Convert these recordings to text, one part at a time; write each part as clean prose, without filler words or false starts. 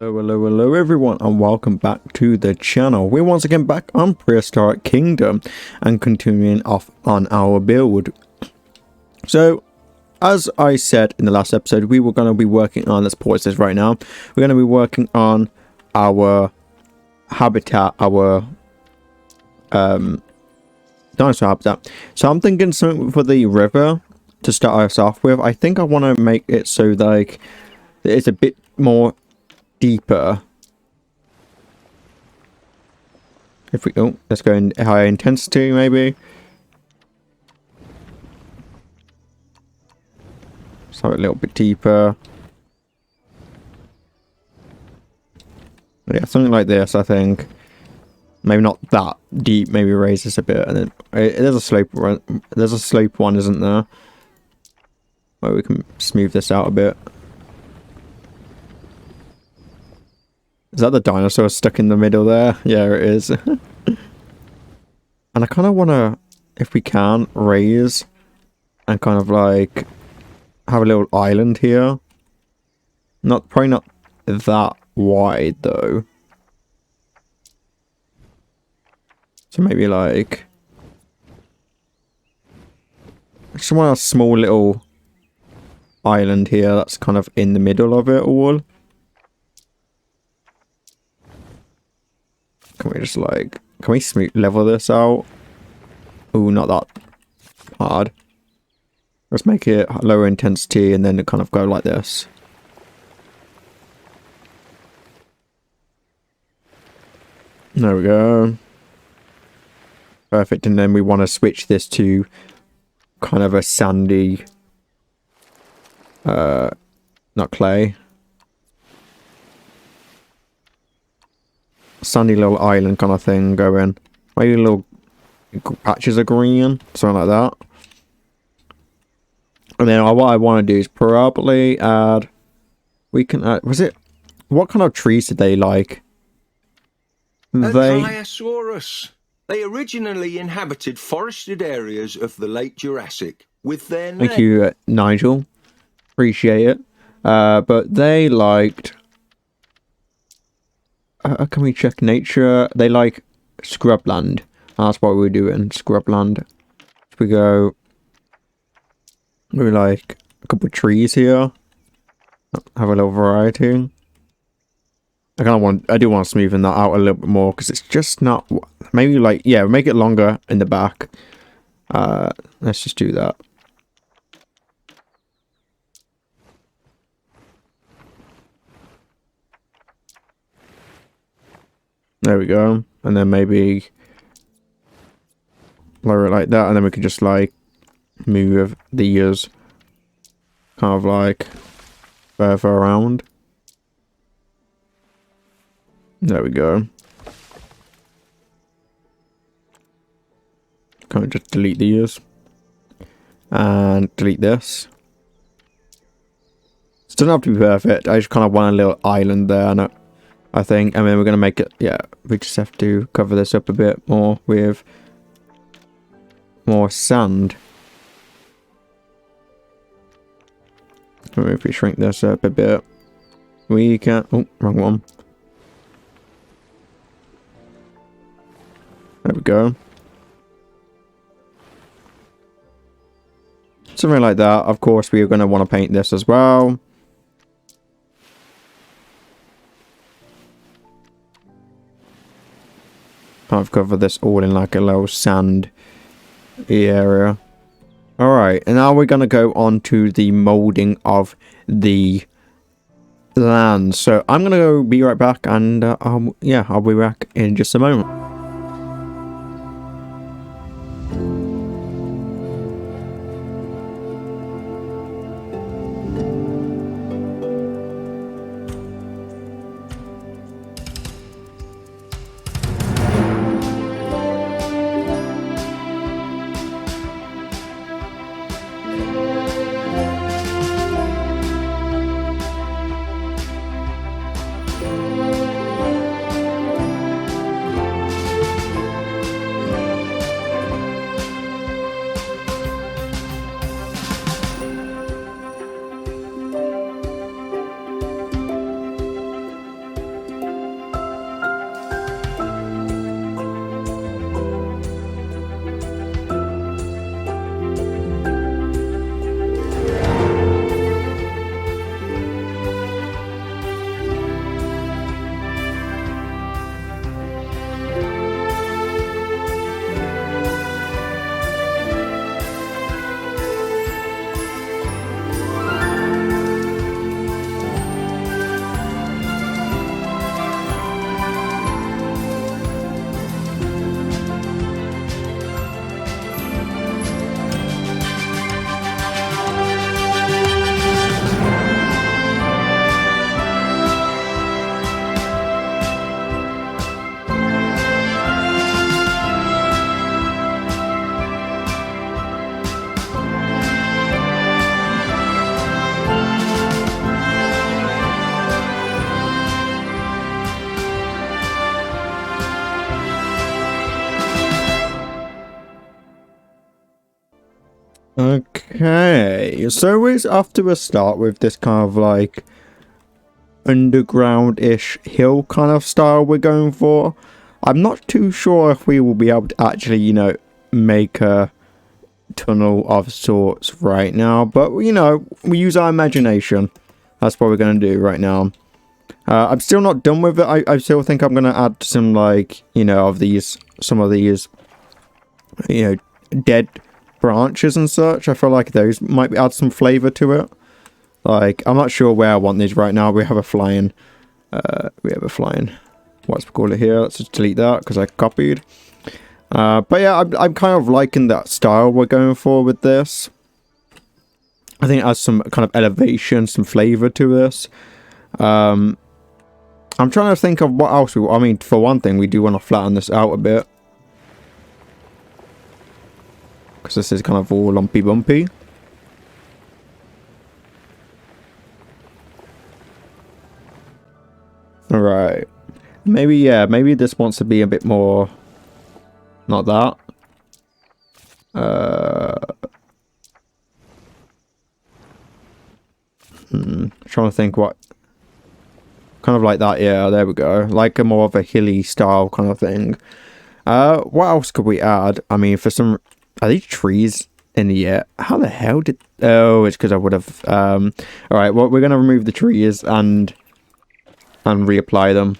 Hello everyone, and welcome back to the channel. We're once again back on Prehistoric Kingdom and continuing off on our build. So, as I said in the last episode, we were going to be working on, let's pause this right now, we're going to be working on our habitat, our dinosaur habitat. So I'm thinking something for the river to start us off with. I think I want to make it so like it's a bit more deeper. If we let's go in higher intensity maybe. So a little bit deeper. Yeah, something like this, I think. Maybe not that deep, maybe raise this a bit, and then there's a slope one. There's a slope one, isn't there? Where we can smooth this out a bit. Is that the dinosaur stuck in the middle there? Yeah, it is. And I kind of want to, if we can, raise and kind of like have a little island here. Probably not that wide though. So maybe like, I just want a small little island here that's kind of in the middle of it all. Can we just like, can we level this out? Oh, not that hard. Let's make it lower intensity and then it kind of go like this. There we go. Perfect. And then we want to switch this to kind of a sandy, not clay. Sandy little island kind of thing going. Maybe little patches of green, something like that. And then what I want to do is probably add. We can add. Was it? What kind of trees did they like? Dryosaurus. They originally inhabited forested areas of the late Jurassic with their name. Thank you, Nigel. Appreciate it. But they liked. Can we check nature? They like scrubland. That's what we're doing. Scrubland. If we go. We like a couple of trees here. Have a little variety. I do want to smoothen that out a little bit more because it's just not. Maybe like, yeah, make it longer in the back. Let's just do that. There we go. And then maybe lower it like that. And then we can just like move the ears kind of like further around. There we go. Kind of just delete the ears. And delete this. It doesn't have to be perfect. I just kind of want a little island there. And I think, and then we're going to make it, yeah, we just have to cover this up a bit more with more sand. If we shrink this up a bit, we can, oh, wrong one. There we go. Something like that. Of course, we are going to want to paint this as well. I've covered this all in like a little sand area. Alright, and now we're going to go on to the molding of the land. So I'm going to go be right back and yeah, I'll be back in just a moment. Okay, so we're off to a start with this kind of like underground-ish hill kind of style we're going for. I'm not too sure if we will be able to actually, you know, make a tunnel of sorts right now, but you know, we use our imagination. That's what we're going to do right now. I'm still not done with it. I still think I'm going to add some, like, you know, of these, some of these, you know, dead branches and such. I feel like those might add some flavor to it. Like, I'm not sure where I want these right now. We have a flying, what's we call it here. Let's just delete that because I copied. But yeah, I'm kind of liking that style we're going for with this. I think it adds some kind of elevation, some flavor to this. I'm trying to think of what else I mean, for one thing, we do want to flatten this out a bit. Because this is kind of all lumpy bumpy. Alright. Maybe, yeah, maybe this wants to be a bit more... Not that. Trying to think what... Kind of like that, yeah, there we go. Like a more of a hilly style kind of thing. What else could we add? I mean, for some... Are these trees in the air? How the hell did... Oh, it's because I would have... Alright, well, we're going to remove the trees and reapply them.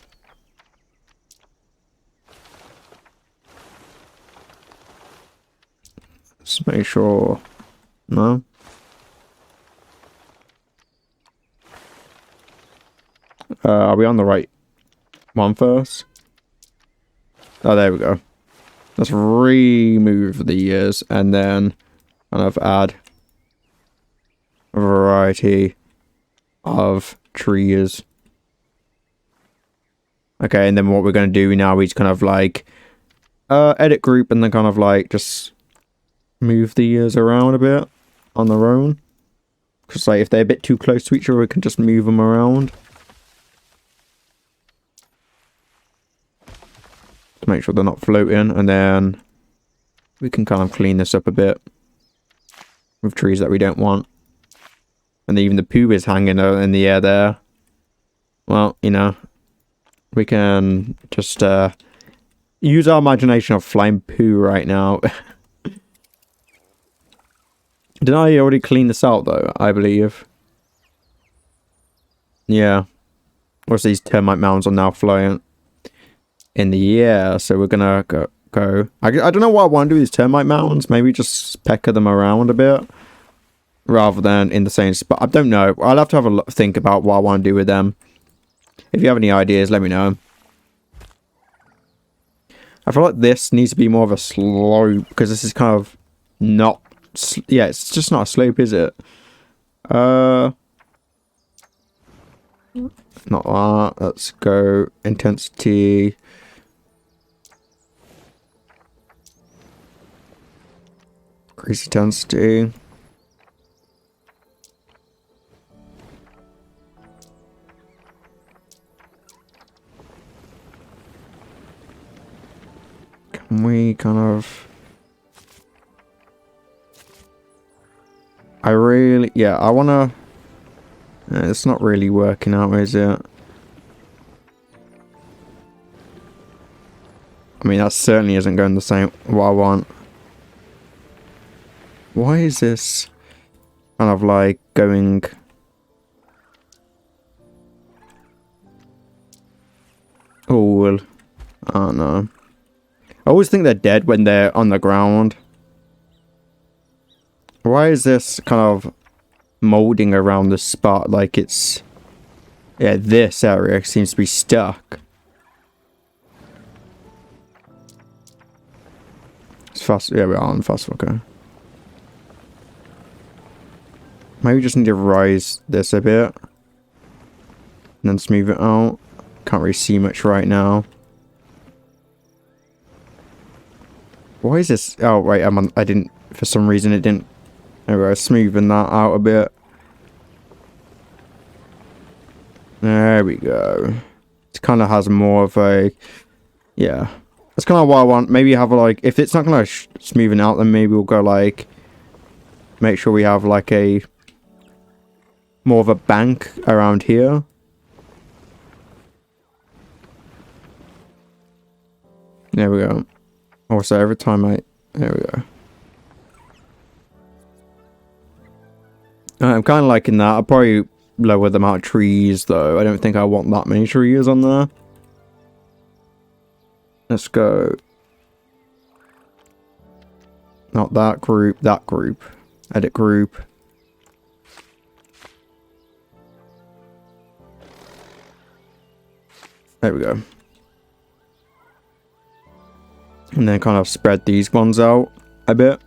Let's make sure... No? Are we on the right one first? Oh, there we go. Let's remove the years and then kind of add a variety of trees. Okay, and then what we're going to do now is kind of like edit group and then kind of like just move the years around a bit on their own. Because like if they're a bit too close to each other, we can just move them around. To make sure they're not floating, and then we can kind of clean this up a bit with trees that we don't want. And even the poo is hanging in the air there. Well, you know, we can just use our imagination of flying poo right now. Did I already clean this out though? I believe. Yeah. What's these termite mounds are now flying in the air, so we're gonna go. I don't know what I want to do with these termite mounds. Maybe just pecker them around a bit rather than in the same spot. I don't know. I'll have to have a think about what I want to do with them. If you have any ideas, let me know. I feel like this needs to be more of a slope because this is kind of not. Yeah, it's just not a slope, is it? Not that. Let's go intensity. Increase intensity. Can we kind of... Yeah, I want to... It's not really working out, is it? I mean, that certainly isn't going the same what I want. Why is this kind of like going... Oh, well, I don't know. I always think they're dead when they're on the ground. Why is this kind of molding around the spot like it's... Yeah, this area seems to be stuck. It's fast. Yeah, we are on fast. Okay. Maybe we just need to rise this a bit. And then smooth it out. Can't really see much right now. Why is this? Oh, wait, I didn't... For some reason it didn't... Anyway, smoothing that out a bit. There we go. It kind of has more of a... Yeah. That's kind of what I want. Maybe have a, like... If it's not going to smoothing out, then maybe we'll go like... make sure we have like a more of a bank around here. There we go. Also, every time there we go. I'm kind of liking that. I'll probably lower the amount of trees, though. I don't think I want that many trees on there. Let's go. Not that group, that group. Edit group. There we go. And then kind of spread these ones out a bit.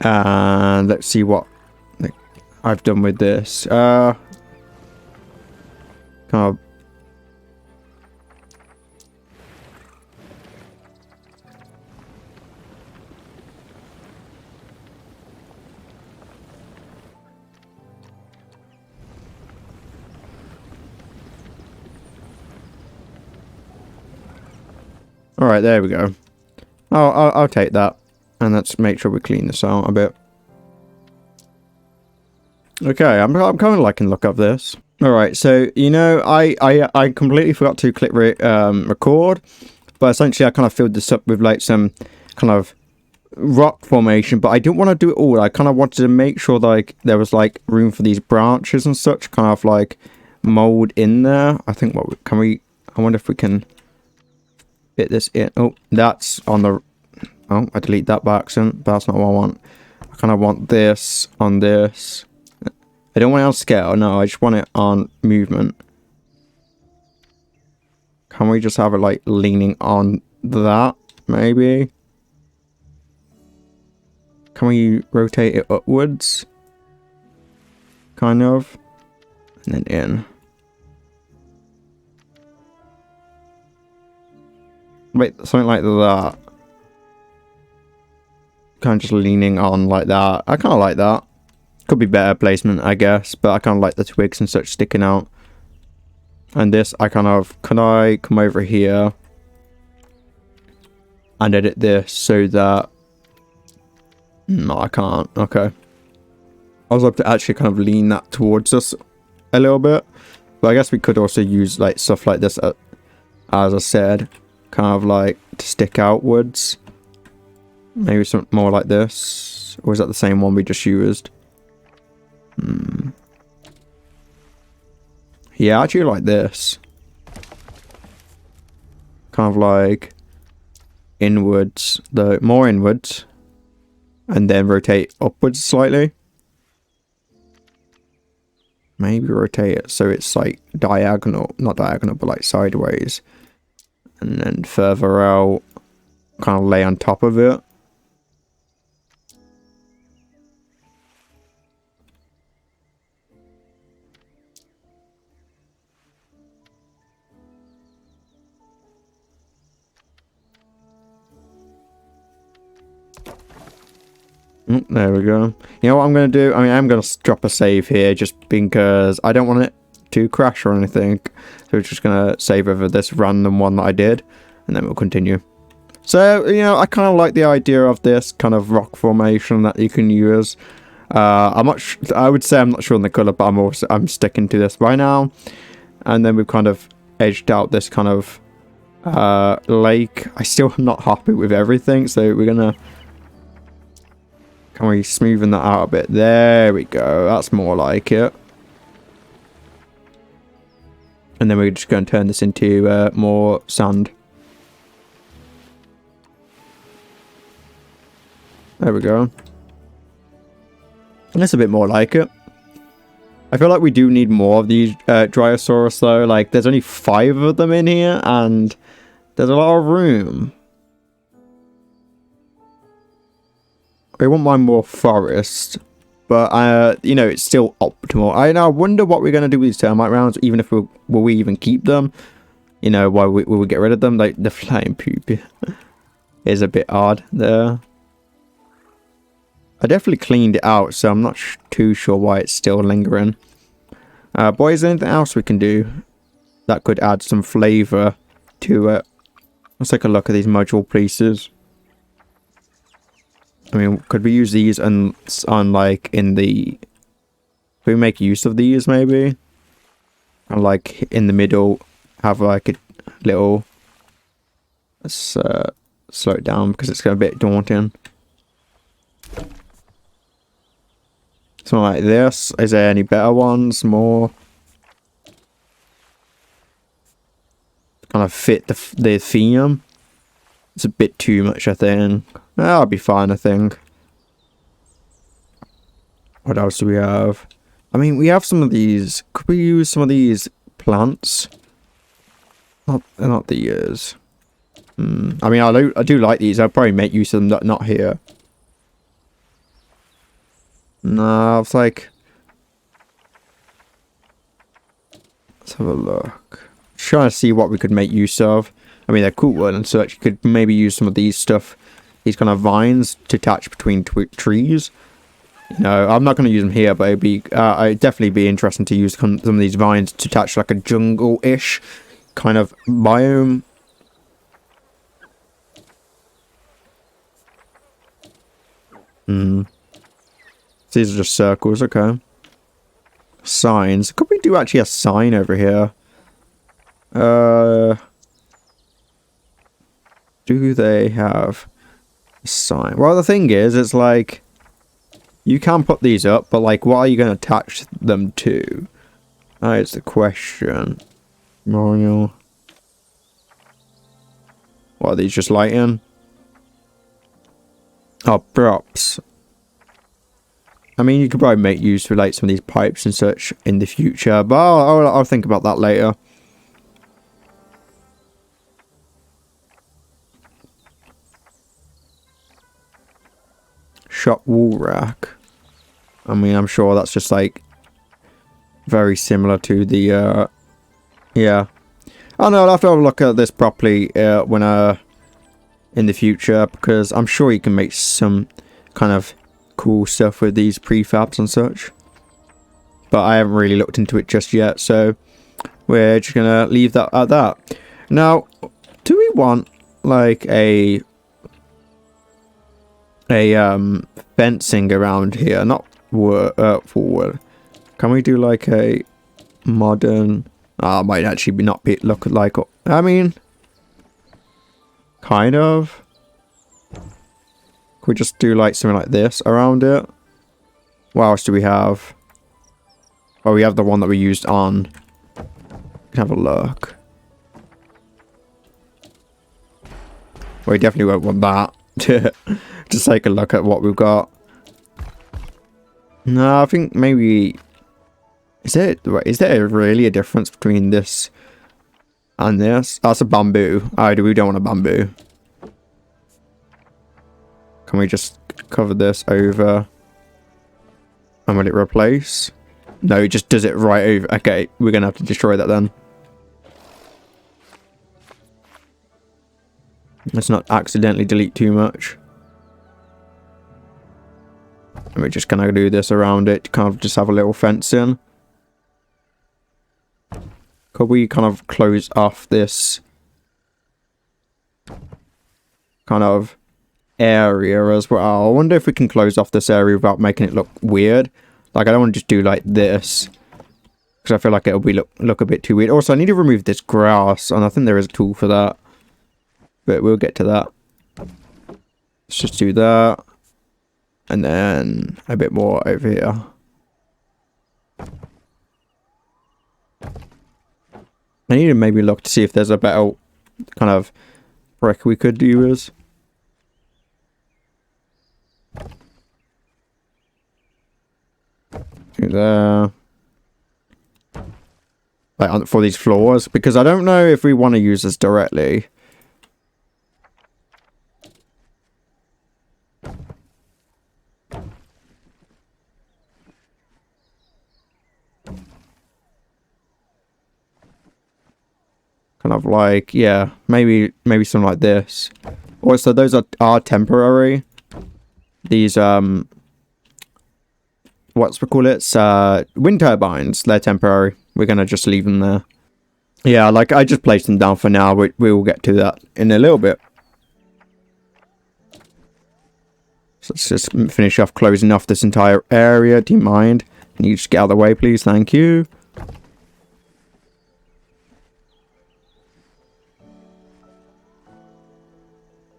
And let's see what I've done with this. Kind of. All right, there we go. I'll take that. And let's make sure we clean this out a bit. Okay, I'm kind of liking the look of this. Alright, so, you know, I completely forgot to click record. But essentially, I kind of filled this up with, like, some kind of rock formation. But I didn't want to do it all. I kind of wanted to make sure, like, there was, like, room for these branches and such. Kind of, like, mold in there. I think, what can we... I wonder if we can fit this in. Oh, that's on the... Oh, I delete that by accident. That's not what I want. I kind of want this on this. I don't want it on scale. No, I just want it on movement. Can we just have it like leaning on that? Maybe. Can we rotate it upwards? Kind of. And then in. Wait, something like that. Kind of just leaning on like that. I kind of like that. Could be better placement, I guess, but I kind of like the twigs and such sticking out. And this, I kind of... Can I come over here and edit this so that... No, I can't. Okay. I was like to actually kind of lean that towards us a little bit. But I guess we could also use like stuff like this, as I said, kind of like to stick outwards. Maybe something more like this. Or is that the same one we just used? Yeah, I actually like this. Kind of like inwards, though, more inwards. And then rotate upwards slightly. Maybe rotate it so it's like diagonal, not diagonal, but like sideways. And then further out, kind of lay on top of it. There we go. You know what I'm going to do? I mean, I'm going to drop a save here just because I don't want it to crash or anything. So we're just going to save over this random one that I did. And then we'll continue. So, you know, I kind of like the idea of this kind of rock formation that you can use. I would say I'm not sure on the colour, but I'm sticking to this right now. And then we've kind of edged out this kind of lake. I still am not happy with everything. So we're going to... Can we smoothen that out a bit? There we go. That's more like it. And then we're just going to turn this into more sand. There we go. And that's a bit more like it. I feel like we do need more of these Dryosaurus though. Like, there's only 5 of them in here, and there's a lot of room. I wouldn't mind more forest, but you know, it's still optimal. I wonder what we're gonna do with these termite rounds. Even if will we even keep them? You know, why will we get rid of them? Like the flying poop is a bit odd there. I definitely cleaned it out, so I'm not too sure why it's still lingering. But is there anything else we can do that could add some flavor to it? Let's take a look at these module pieces. I mean, could we use these on like in the... Could we make use of these maybe? And like in the middle, have like a little... Let's slow it down because it's a bit daunting. Something like this. Is there any better ones? More kind of fit the theme. It's a bit too much, I think. That'll be fine, I think. What else do we have? I mean, we have some of these. Could we use some of these plants? Not these. I mean, I do like these. I'll probably make use of them, not here. No, it's like... Let's have a look. Just trying to see what we could make use of. I mean, they're cool and such. You could maybe use some of these stuff, these kind of vines to attach between trees. You know, I'm not going to use them here, but it'd definitely be interesting to use some of these vines to attach like a jungle-ish kind of biome. These are just circles, okay. Signs. Could we do actually a sign over here? Do they have a sign? Well, the thing is, it's like... You can put these up, but like, what are you going to attach them to? That is the question. Memorial. What are these, just lighting? Oh, props. I mean, you could probably make use of like some of these pipes and such in the future, but I'll think about that later. Shop wall rack. I mean, I'm sure that's just like very similar to the yeah. Oh no, I'll have to have a look at this properly when in the future, because I'm sure you can make some kind of cool stuff with these prefabs and such. But I haven't really looked into it just yet, so we're just gonna leave that at that. Now, do we want like a fencing around here? Not forward. Can we do like a modern? Might actually not be look like. I mean, kind of. Could we just do like something like this around it? What else do we have? Oh, we have the one that we used on. Have a look. We definitely won't want that. Just take a look at what we've got. No, I think maybe... Is there really a difference between this and this? That's a bamboo. Alright, we don't want a bamboo. Can we just cover this over? And will it replace? No, it just does it right over. Okay, we're going to have to destroy that then. Let's not accidentally delete too much. And we're just going to do this around it. Kind of just have a little fence in. Could we kind of close off this kind of area as well? I wonder if we can close off this area without making it look weird. Like, I don't want to just do like this, because I feel like it'll be look a bit too weird. Also, I need to remove this grass, and I think there is a tool for that. But we'll get to that. Let's just do that. And then a bit more over here. I need to maybe look to see if there's a better kind of brick we could use. Do there. Like for these floors, because I don't know if we want to use this directly. Kind of like, yeah, maybe something like this. Also, those are temporary. These what's we call it? Wind turbines. They're temporary. We're gonna just leave them there. Yeah, like I just placed them down for now. We will get to that in a little bit. So let's just finish off closing off this entire area. Do you mind? Can you just get out of the way, please? Thank you.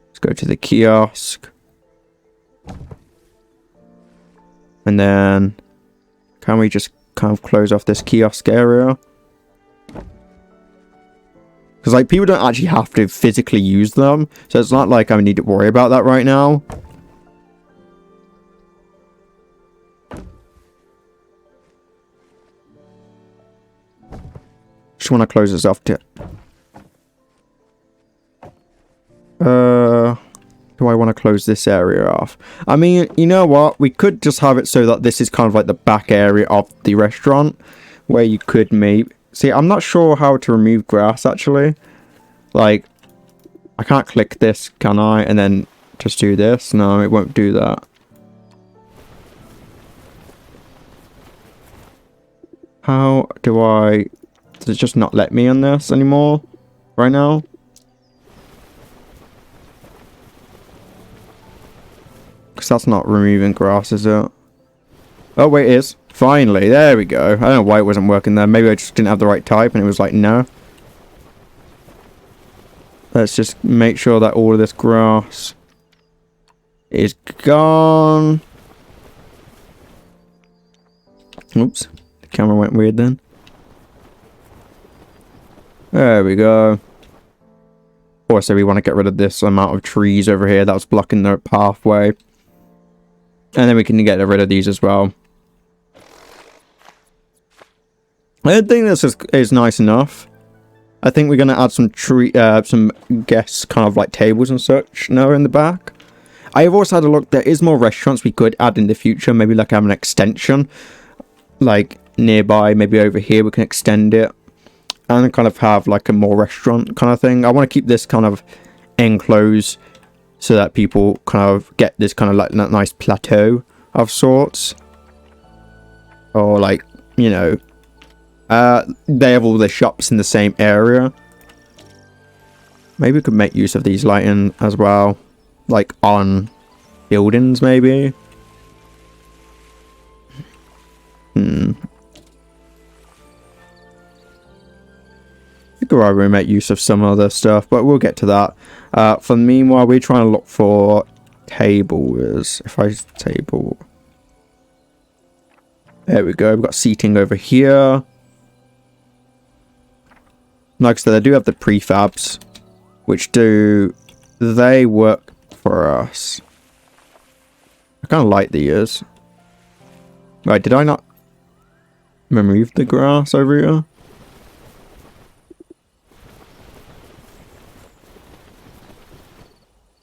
Let's go to the kiosk. And then, can we just kind of close off this kiosk area? Because, like, people don't actually have to physically use them. So it's not like I need to worry about that right now. Just want to close this off to... do I want to close this area off? I mean, you know what? We could just have it so that this is kind of like the back area of the restaurant. Where you could maybe... See, I'm not sure how to remove grass, actually. Like, I can't click this, can I? And then just do this? No, it won't do that. How do I... Does it just not let me on this anymore? Right now? Because that's not removing grass, is it? Oh, wait, it is. Finally, there we go. I don't know why it wasn't working there. Maybe I just didn't have the right type and it was like, no. Let's just make sure that all of this grass is gone. Oops. The camera went weird then. There we go. Also, we want to get rid of this amount of trees over here that was blocking the pathway. And then we can get rid of these as well. I think this is nice enough. I think we're going to add some guest kind of like tables and such now in the back. I have also had a look. There is more restaurants we could add in the future. Maybe like have an extension. Like nearby, maybe over here we can extend it. And kind of have like a more restaurant kind of thing. I want to keep this kind of enclosed. So that people kind of get this kind of like nice plateau of sorts. Or like, you know, they have all the shops in the same area. Maybe we could make use of these lighting as well. Like on buildings maybe. I could probably make use of some other stuff, but we'll get to that. For the meanwhile, we're trying to look for tables. If I table, there we go. We've got seating over here. Like I said, I do have the prefabs, which they work for us. I kind of like these. Right, did I not remove the grass over here?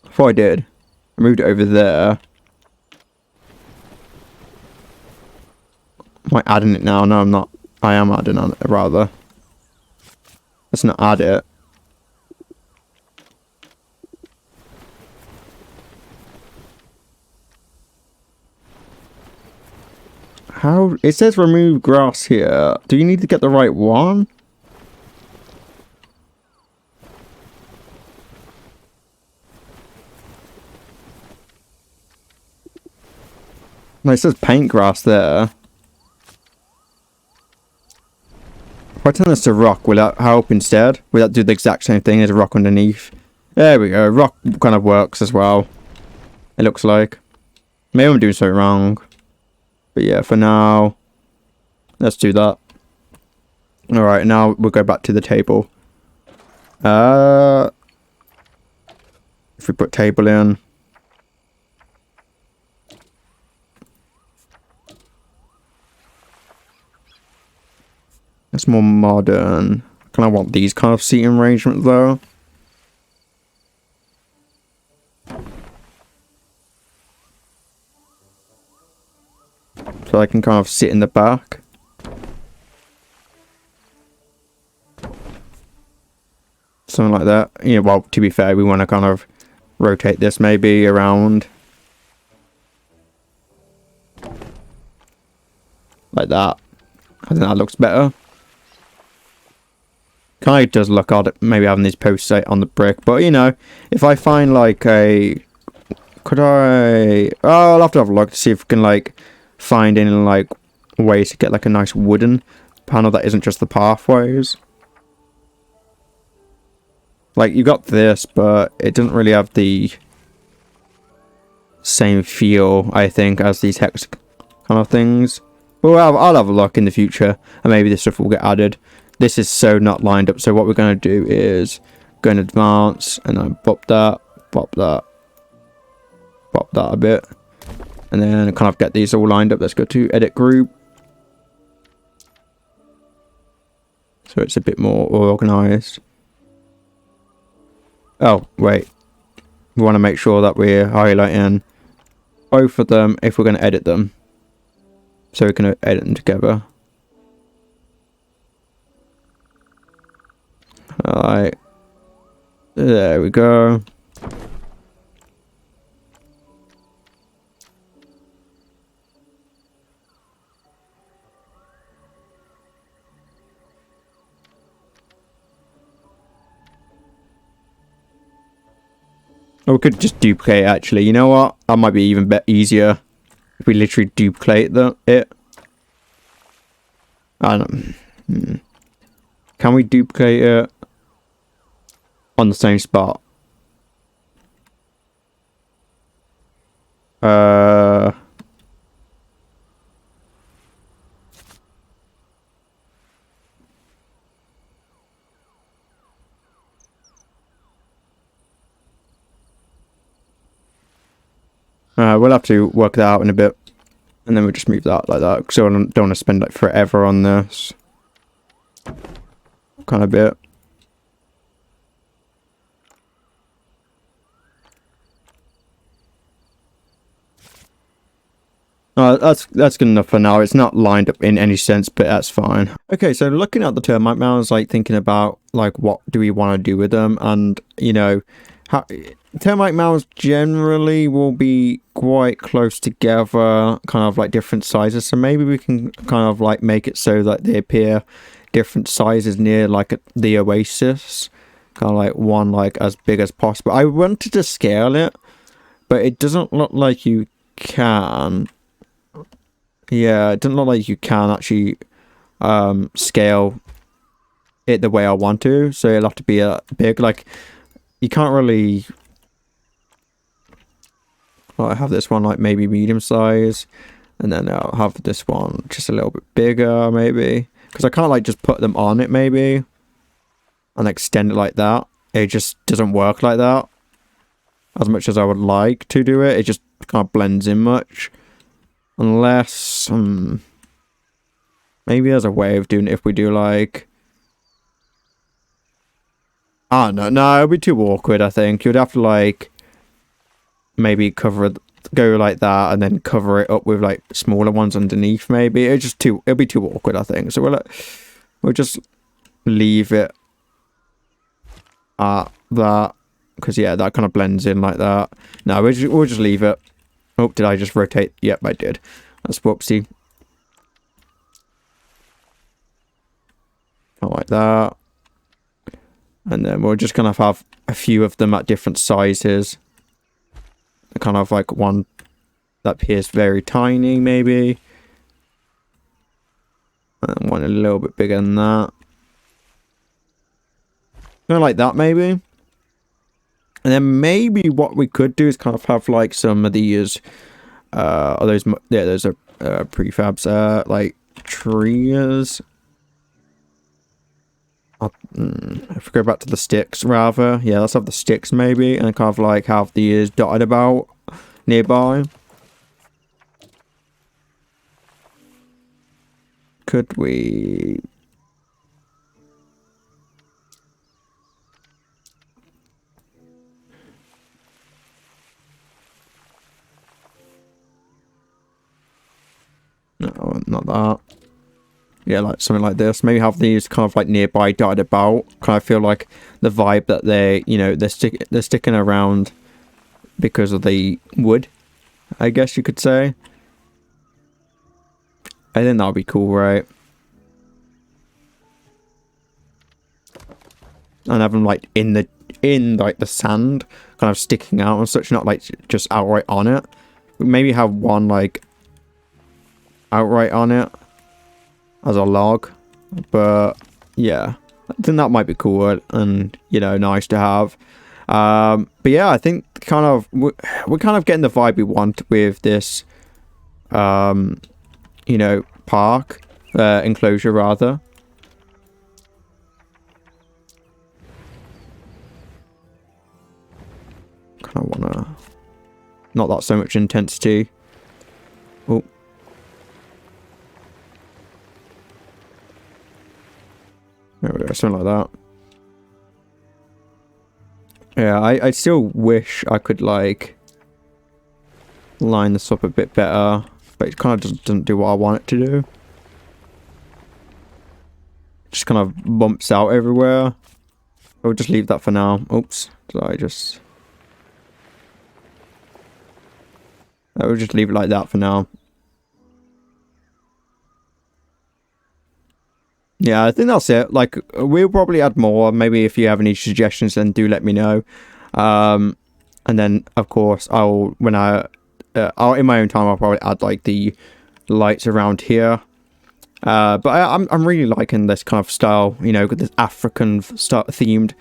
I thought I did. I moved it over there. Am I adding it now? No, I'm not. I am adding on it, rather. Let's not add it. How? It says remove grass here. Do you need to get the right one? No, it says paint grass there. If I turn this to rock, will that help instead? Will that do the exact same thing as a rock underneath? There we go. Rock kind of works as well. It looks like. Maybe I'm doing something wrong. But yeah, for now, let's do that. Alright, now we'll go back to the table. If we put table in. It's more modern. Kind of want these kind of seating arrangements though. So I can kind of sit in the back. Something like that. Yeah, well, to be fair, we want to kind of rotate this maybe around. like that. I think that looks better. Kind of does look odd, maybe having these posts on the brick, but you know, if I find like a, could I? Oh, I'll have to have a look to see if we can like find any like ways to get like a nice wooden panel that isn't just the pathways. Like you got this, but it doesn't really have the same feel, I think, as these hex kind of things. But I'll have a look in the future, and maybe this stuff will get added. This is so not lined up, so what we're going to do is go in advance, and then pop that a bit, and then kind of get these all lined up. Let's go to edit group, so it's a bit more organized. Oh wait, we want to make sure that we're highlighting both of them if we're going to edit them, so we can edit them together. Alright, there we go. Or we could just duplicate, actually. You know what? That might be even easier if we literally duplicate it. I don't know. Can we duplicate it on the same spot? We'll have to work that out in a bit, and then we'll just move that like that. So I don't want to spend like forever on this kind of bit. That's good enough for now. It's not lined up in any sense, but that's fine. Okay, so looking at the termite mounds, like thinking about like what do we want to do with them, and you know, termite mounds generally will be quite close together, kind of like different sizes. So maybe we can kind of like make it so that they appear different sizes near like the oasis, kind of like one like as big as possible. I wanted to scale it, but it doesn't look like you can. Yeah, it doesn't look like you can actually scale it the way I want to, so it'll have to be a big, like, you can't really, well, I have this one like maybe medium size, and then I'll have this one just a little bit bigger maybe, because I can't like just put them on it maybe and extend it like that. It just doesn't work like that as much as I would like to do it. It just kind of blends in much. Unless, maybe there's a way of doing it if we do like, I don't know, no, it'd be too awkward, I think. You'd have to like, maybe go like that and then cover it up with like smaller ones underneath maybe. It'll be too awkward, I think. So we'll just leave it at that, because yeah, that kind of blends in like that. No, we'll just leave it. Oh, did I just rotate? Yep, I did. That's whoopsie. Like that. And then we're just going to have a few of them at different sizes. Kind of like one that appears very tiny, maybe. And one a little bit bigger than that. Kind of like that, maybe. And then maybe what we could do is kind of have like some of these, those are prefabs, like trees. If we go back to the sticks, rather. Yeah, let's have the sticks maybe, and kind of like have these dotted about nearby. Could we... No, not that. Yeah, like something like this. Maybe have these kind of like nearby dotted about. Kind of feel like the vibe that they're sticking around because of the wood, I guess you could say. I think that would be cool, right? And have them like in like the sand, kind of sticking out and such, not like just outright on it. Maybe have one like outright on it as a log, but yeah, I think that might be cool and, you know, nice to have. But yeah, I think kind of we're kind of getting the vibe we want with this, you know, park enclosure rather. Kind of wanna not that so much intensity. Oh. There we go, something like that. Yeah, I still wish I could, like, line this up a bit better, but it kind of just doesn't do what I want it to do. Just kind of bumps out everywhere. I'll just leave that for now. Oops, did I just... I will just leave it like that for now. Yeah, I think that's it. Like, we'll probably add more. Maybe if you have any suggestions, then do let me know. And then, of course, I'll in my own time, I'll probably add like the lights around here. But I'm really liking this kind of style. You know, with this African themed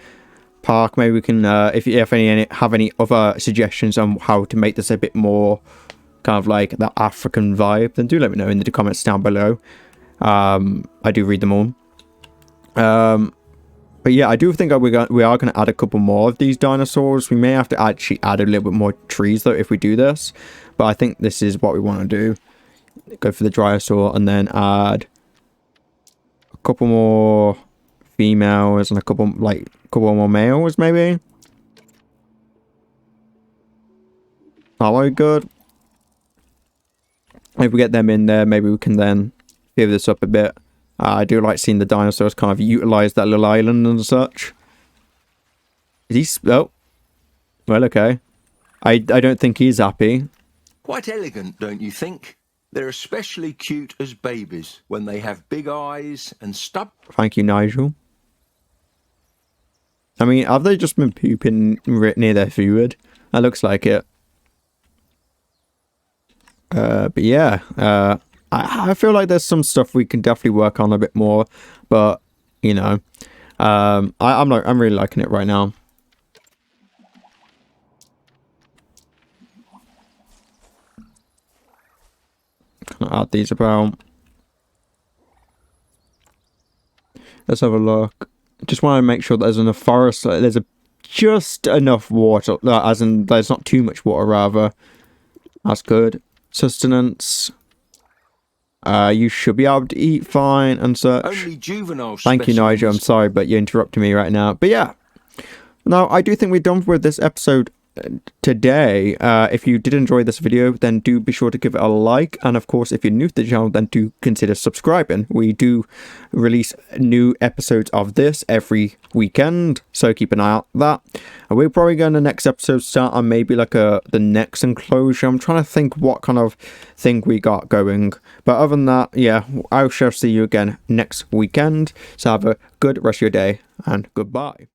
park. Maybe we can, if any have any other suggestions on how to make this a bit more kind of like that African vibe, then do let me know in the comments down below. I do read them all. But yeah, I do think that we are going to add a couple more of these dinosaurs. We may have to actually add a little bit more trees though if we do this. But I think this is what we want to do. Go for the Dryosaur and then add a couple more females and a couple more males maybe. Are we good? If we get them in there, maybe we can then give this up a bit. I do like seeing the dinosaurs kind of utilize that little island and such. Is he... Oh. Well, okay. I don't think he's happy. Quite elegant, don't you think? They're especially cute as babies when they have big eyes and stub... Thank you, Nigel. I mean, have they just been pooping near their food? That looks like it. But yeah, I feel like there's some stuff we can definitely work on a bit more, but you know, I'm really liking it right now. Gonna add these about. Let's have a look. Just want to make sure there's enough forest. There's just enough water, as in there's not too much water. Rather, that's good. Sustenance. You should be able to eat fine and such. Only juvenile Thank you, Nigel. I'm sorry, but you're interrupting me right now. But yeah. Now, I do think we're done with this episode today. If you did enjoy this video, then do be sure to give it a like. And of course, if you're new to the channel, then do consider subscribing. We do release new episodes of this every weekend, so keep an eye out for that. And we're probably going to next episode start on maybe like the next enclosure. I'm trying to think what kind of thing we got going. But other than that, yeah, I shall see you again next weekend. So have a good rest of your day and goodbye.